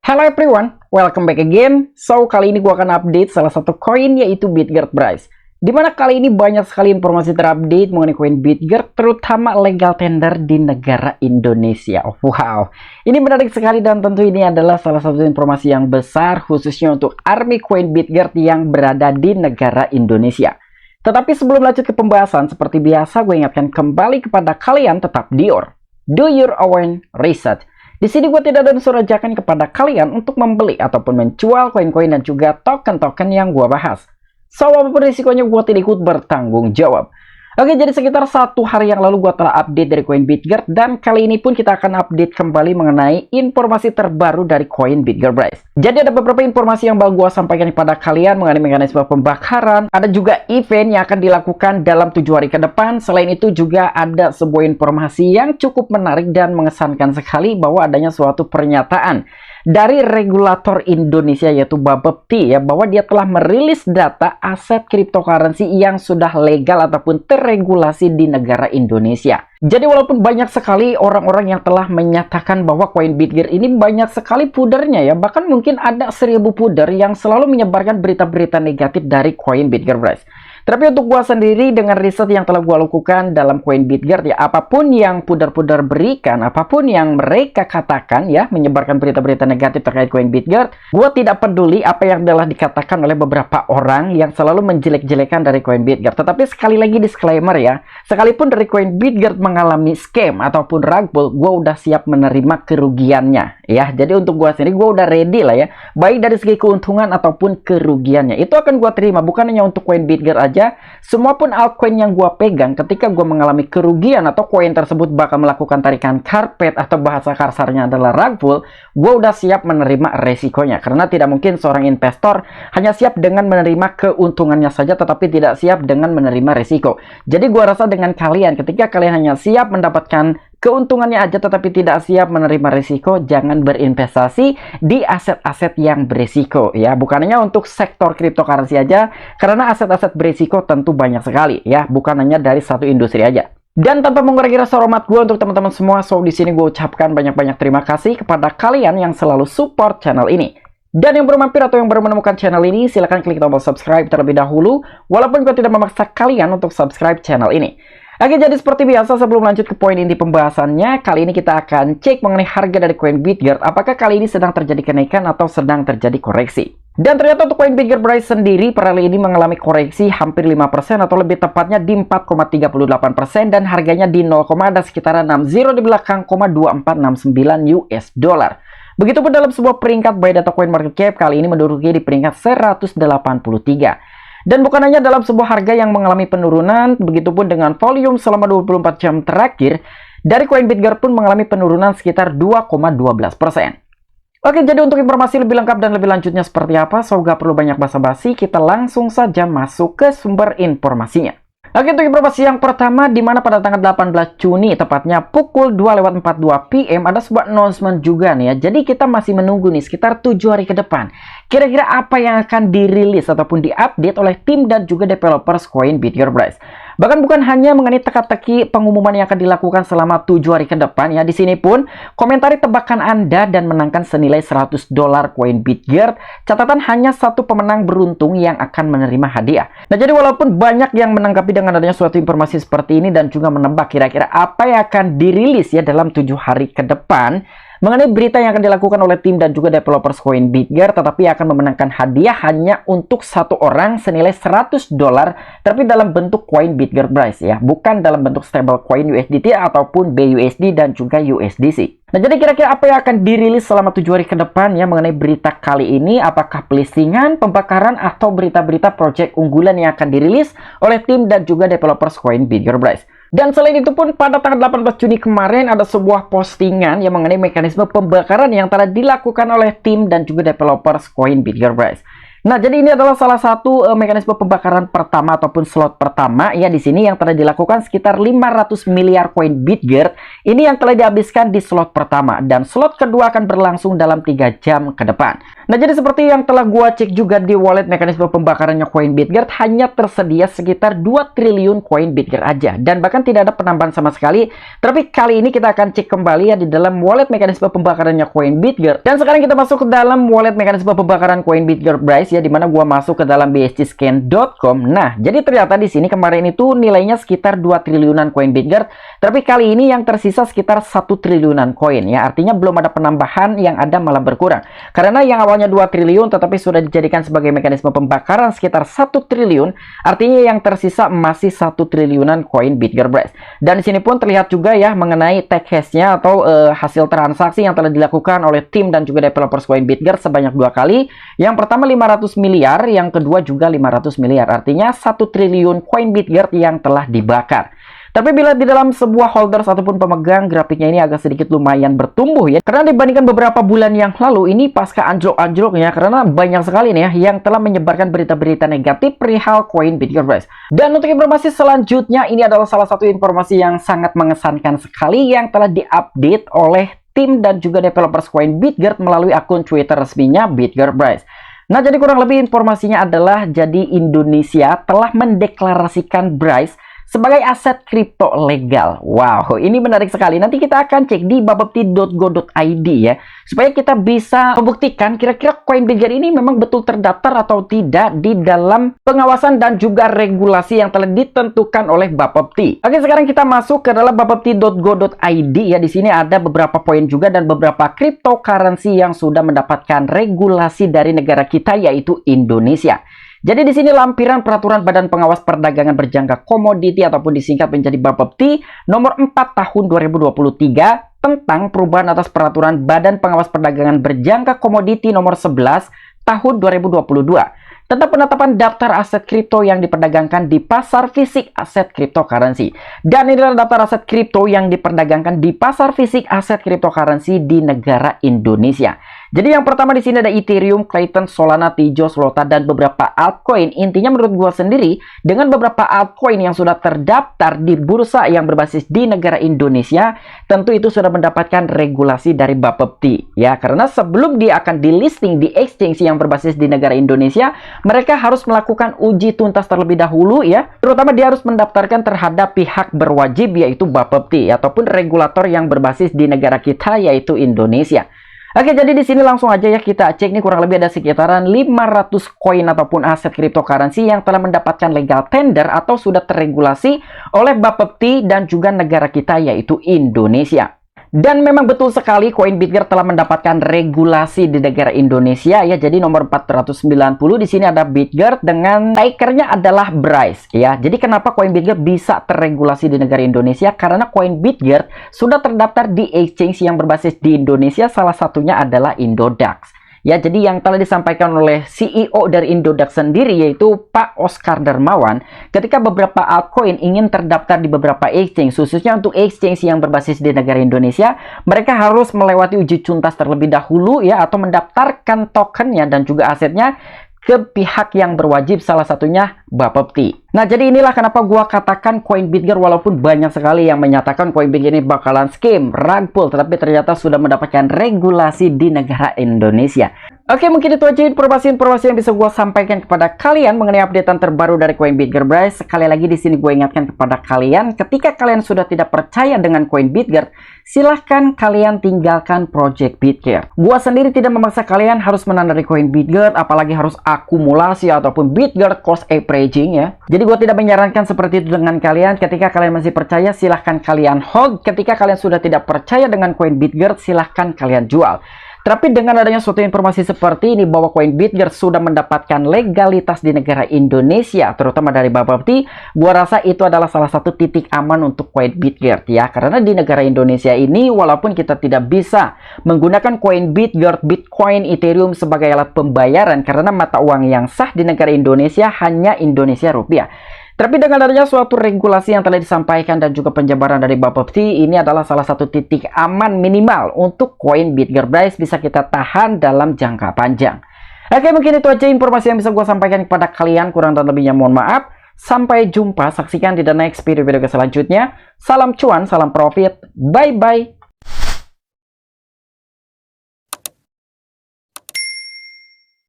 Hello everyone, welcome back again. So, kali ini gua akan update salah satu koin yaitu Bitgert Bryce. Dimana kali ini banyak sekali informasi terupdate mengenai koin Bitgert, terutama legal tender di negara Indonesia. Wow, ini menarik sekali dan tentu ini adalah salah satu informasi yang besar khususnya untuk army koin Bitgert yang berada di negara Indonesia. Tetapi sebelum lanjut ke pembahasan, seperti biasa gue ingatkan kembali kepada kalian tetap do your own research. Di sini gue tidak ada unsur ajakan kepada kalian untuk membeli ataupun menjual koin-koin dan juga token-token yang gue bahas. So, apapun risikonya gue tidak ikut bertanggung jawab. Oke, jadi sekitar 1 hari yang lalu gue telah update dari koin Bitgert dan kali ini pun kita akan update kembali mengenai informasi terbaru dari koin Bitgert Bryce. Jadi ada beberapa informasi yang bakal gue sampaikan kepada kalian mengenai mekanisme pembakaran. Ada juga event yang akan dilakukan dalam 7 hari ke depan. Selain itu juga ada sebuah informasi yang cukup menarik dan mengesankan sekali bahwa adanya suatu pernyataan dari regulator Indonesia yaitu Bapepti ya, bahwa dia telah merilis data aset cryptocurrency yang sudah legal ataupun terregulasi di negara Indonesia. Jadi walaupun banyak sekali orang-orang yang telah menyatakan bahwa koin Bitgert ini banyak sekali pudernya ya, bahkan mungkin ada 1000 puder yang selalu menyebarkan berita-berita negatif dari koin Bitgert Bryce. Tapi untuk gua sendiri dengan riset yang telah gua lakukan dalam koin Bitgert ya, apapun yang puder-puder berikan, apapun yang mereka katakan ya, menyebarkan berita-berita negatif terkait koin Bitgert, gua tidak peduli apa yang telah dikatakan oleh beberapa orang yang selalu menjelek-jelekan dari koin Bitgert. Tetapi sekali lagi disclaimer ya, sekalipun dari koin Bitgert mengalami scam ataupun rug pull, gua udah siap menerima kerugiannya ya. Jadi untuk gua sendiri gua udah ready lah ya, baik dari segi keuntungan ataupun kerugiannya. Itu akan gua terima, bukan hanya untuk koin Bitgert aja. Semua pun altcoin yang gua pegang ketika gua mengalami kerugian atau koin tersebut bakal melakukan tarikan karpet atau bahasa kasarnya adalah rug pull, gua udah siap menerima resikonya. Karena tidak mungkin seorang investor hanya siap dengan menerima keuntungannya saja tetapi tidak siap dengan menerima resiko. Jadi gua rasa dengan kalian, ketika kalian hanya siap mendapatkan keuntungannya aja tetapi tidak siap menerima risiko, jangan berinvestasi di aset-aset yang berisiko ya. Bukan hanya untuk sektor cryptocurrency aja, karena aset-aset berisiko tentu banyak sekali ya, bukan hanya dari satu industri aja. Dan tanpa mengurangi rasa hormat gue untuk teman-teman semua, so di sini gue ucapkan banyak-banyak terima kasih kepada kalian yang selalu support channel ini. Dan yang baru mampir atau yang baru menemukan channel ini, silahkan klik tombol subscribe terlebih dahulu, walaupun gue tidak memaksa kalian untuk subscribe channel ini. Oke, jadi seperti biasa sebelum lanjut ke poin inti pembahasannya, kali ini kita akan cek mengenai harga dari koin Bitgert. Apakah kali ini sedang terjadi kenaikan atau sedang terjadi koreksi? Dan ternyata untuk koin Bitgert Bryce sendiri per kali ini mengalami koreksi hampir 5% atau lebih tepatnya di 4,38% dan harganya di 0, ada sekitaran 60 di belakang, 2469 US dollar. Begitupun dalam sebuah peringkat by data coin market cap kali ini menduduki di peringkat 183. Dan bukan hanya dalam sebuah harga yang mengalami penurunan, begitupun dengan volume selama 24 jam terakhir, dari koin Bitgert pun mengalami penurunan sekitar 2,12%. Oke, jadi untuk informasi lebih lengkap dan lebih lanjutnya seperti apa, so gak perlu banyak basa-basi, kita langsung saja masuk ke sumber informasinya. Oke, untuk informasi yang pertama, di mana pada tanggal 18 Juni, tepatnya pukul 2:42 PM, ada sebuah announcement juga nih ya. Jadi kita masih menunggu nih sekitar 7 hari ke depan. Kira-kira apa yang akan dirilis ataupun diupdate oleh tim dan juga developers koin Bitgert Bryce. Bahkan bukan hanya mengenai teka-teki pengumuman yang akan dilakukan selama 7 hari ke depan ya. Di sini pun komentari tebakan Anda dan menangkan senilai $100 koin Bitgert. Catatan hanya satu pemenang beruntung yang akan menerima hadiah. Nah, jadi walaupun banyak yang menanggapi dengan adanya suatu informasi seperti ini dan juga menebak kira-kira apa yang akan dirilis ya dalam 7 hari ke depan mengenai berita yang akan dilakukan oleh tim dan juga developers koin Bitgert, tetapi akan memenangkan hadiah hanya untuk satu orang senilai $100, tapi dalam bentuk koin Bitgert Bryce ya, bukan dalam bentuk stable coin USDT ataupun BUSD dan juga USDC. Nah, jadi kira-kira apa yang akan dirilis selama 7 hari ke depan ya mengenai berita kali ini? Apakah pelistingan, pembakaran, atau berita-berita project unggulan yang akan dirilis oleh tim dan juga developers koin Bitgert Bryce? Dan selain itu pun pada tanggal 18 Juni kemarin ada sebuah postingan yang mengenai mekanisme pembakaran yang telah dilakukan oleh tim dan juga developers koin Bitgert Bryce. Nah, jadi ini adalah salah satu mekanisme pembakaran pertama ataupun slot pertama ya di sini yang telah dilakukan sekitar 500 miliar koin BitGert. Ini yang telah dihabiskan di slot pertama dan slot kedua akan berlangsung dalam 3 jam ke depan. Nah, jadi seperti yang telah gua cek juga di wallet mekanisme pembakarannya koin BitGert hanya tersedia sekitar 2 triliun koin BitGert aja dan bahkan tidak ada penambahan sama sekali. Tapi kali ini kita akan cek kembali ya di dalam wallet mekanisme pembakarannya koin BitGert. Dan sekarang kita masuk ke dalam wallet mekanisme pembakaran koin BitGert Bryce ya, dimana gua masuk ke dalam bscscan.com. Nah, jadi ternyata di sini kemarin itu nilainya sekitar 2 triliunan koin BitGert, tapi kali ini yang tersisa sekitar 1 triliunan koin ya. Artinya belum ada penambahan, yang ada malah berkurang. Karena yang awalnya 2 triliun tetapi sudah dijadikan sebagai mekanisme pembakaran sekitar 1 triliun, artinya yang tersisa masih 1 triliunan koin BitGert Bryce. Dan di sini pun terlihat juga ya mengenai tag hash-nya atau hasil transaksi yang telah dilakukan oleh tim dan juga developers koin BitGert sebanyak 2 kali. Yang pertama 500 miliar, yang kedua juga 500 miliar. Artinya 1 triliun koin BitGert yang telah dibakar. Tapi bila di dalam sebuah holders ataupun pemegang, grafiknya ini agak sedikit lumayan bertumbuh ya. Karena dibandingkan beberapa bulan yang lalu, ini pasca anjlok-anjloknya, karena banyak sekali nih ya yang telah menyebarkan berita-berita negatif perihal koin BitGert Bryce. Dan untuk informasi selanjutnya, ini adalah salah satu informasi yang sangat mengesankan sekali yang telah diupdate oleh tim dan juga developers koin BitGert melalui akun Twitter resminya BitGert Bryce. Nah, jadi kurang lebih informasinya adalah jadi Indonesia telah mendeklarasikan Bryce sebagai aset kripto legal. Wow, ini menarik sekali. Nanti kita akan cek di bapepti.go.id ya, supaya kita bisa membuktikan kira-kira koin BitGert ini memang betul terdaftar atau tidak di dalam pengawasan dan juga regulasi yang telah ditentukan oleh Bapepti. Oke, sekarang kita masuk ke dalam bapepti.go.id ya. Di sini ada beberapa poin juga dan beberapa cryptocurrency yang sudah mendapatkan regulasi dari negara kita, yaitu Indonesia. Jadi di sini lampiran peraturan Badan Pengawas Perdagangan Berjangka Komoditi ataupun disingkat menjadi Bapepti nomor 4 tahun 2023 tentang perubahan atas peraturan Badan Pengawas Perdagangan Berjangka Komoditi nomor 11 tahun 2022 tentang penetapan daftar aset kripto yang diperdagangkan di pasar fisik aset cryptocurrency. Dan ini adalah daftar aset kripto yang diperdagangkan di pasar fisik aset cryptocurrency di negara Indonesia. Jadi yang pertama di sini ada Ethereum, Clayton, Solana, Tezos, Lota, dan beberapa altcoin. Intinya menurut gua sendiri, dengan beberapa altcoin yang sudah terdaftar di bursa yang berbasis di negara Indonesia, tentu itu sudah mendapatkan regulasi dari Bapepti. Ya, karena sebelum dia akan di listing di exchange yang berbasis di negara Indonesia, mereka harus melakukan uji tuntas terlebih dahulu ya. Terutama dia harus mendaftarkan terhadap pihak berwajib, yaitu Bapepti ataupun regulator yang berbasis di negara kita, yaitu Indonesia. Oke, jadi di sini langsung aja ya kita cek nih, kurang lebih ada sekitaran 500 koin ataupun aset cryptocurrency yang telah mendapatkan legal tender atau sudah terregulasi oleh Bapepti dan juga negara kita, yaitu Indonesia. Dan memang betul sekali koin BitGert telah mendapatkan regulasi di negara Indonesia ya. Jadi nomor 490 di sini ada BitGert dengan tikernya adalah Bryce ya. Jadi kenapa koin BitGert bisa terregulasi di negara Indonesia? Karena koin BitGert sudah terdaftar di exchange yang berbasis di Indonesia, salah satunya adalah Indodax. Ya, jadi yang telah disampaikan oleh CEO dari Indodax sendiri, yaitu Pak Oscar Darmawan, ketika beberapa altcoin ingin terdaftar di beberapa exchange, khususnya untuk exchange yang berbasis di negara Indonesia, mereka harus melewati uji tuntas terlebih dahulu ya, atau mendaftarkan tokennya dan juga asetnya ke pihak yang berwajib, salah satunya Bapepti. Nah, jadi inilah kenapa gua katakan koin BitGert walaupun banyak sekali yang menyatakan koin BitGert ini bakalan scam, rug pull, tetapi ternyata sudah mendapatkan regulasi di negara Indonesia. Oke, mungkin itu aja informasi-informasi yang bisa gue sampaikan kepada kalian mengenai updatean terbaru dari koin BitGert Bryce. Sekali lagi di sini gue ingatkan kepada kalian, ketika kalian sudah tidak percaya dengan koin BitGert, silahkan kalian tinggalkan project BitGert. Gue sendiri tidak memaksa kalian harus menandai koin BitGert, apalagi harus akumulasi ataupun BitGert cost averaging ya. Jadi gue tidak menyarankan seperti itu dengan kalian. Ketika kalian masih percaya, silahkan kalian hold. Ketika kalian sudah tidak percaya dengan koin BitGert, silahkan kalian jual. Tapi dengan adanya suatu informasi seperti ini bahwa koin BitGert sudah mendapatkan legalitas di negara Indonesia, terutama dari Bapepti, gua rasa itu adalah salah satu titik aman untuk koin BitGert ya. Karena di negara Indonesia ini, walaupun kita tidak bisa menggunakan koin BitGert, Bitcoin, Ethereum sebagai alat pembayaran karena mata uang yang sah di negara Indonesia hanya Indonesia rupiah. Tapi dengan adanya suatu regulasi yang telah disampaikan dan juga penjabaran dari Bapepti, ini adalah salah satu titik aman minimal untuk koin BitGert Bryce bisa kita tahan dalam jangka panjang. Oke, mungkin itu aja informasi yang bisa gue sampaikan kepada kalian. Kurang dan lebihnya mohon maaf. Sampai jumpa, saksikan di the next video-video selanjutnya. Salam cuan, salam profit, bye-bye.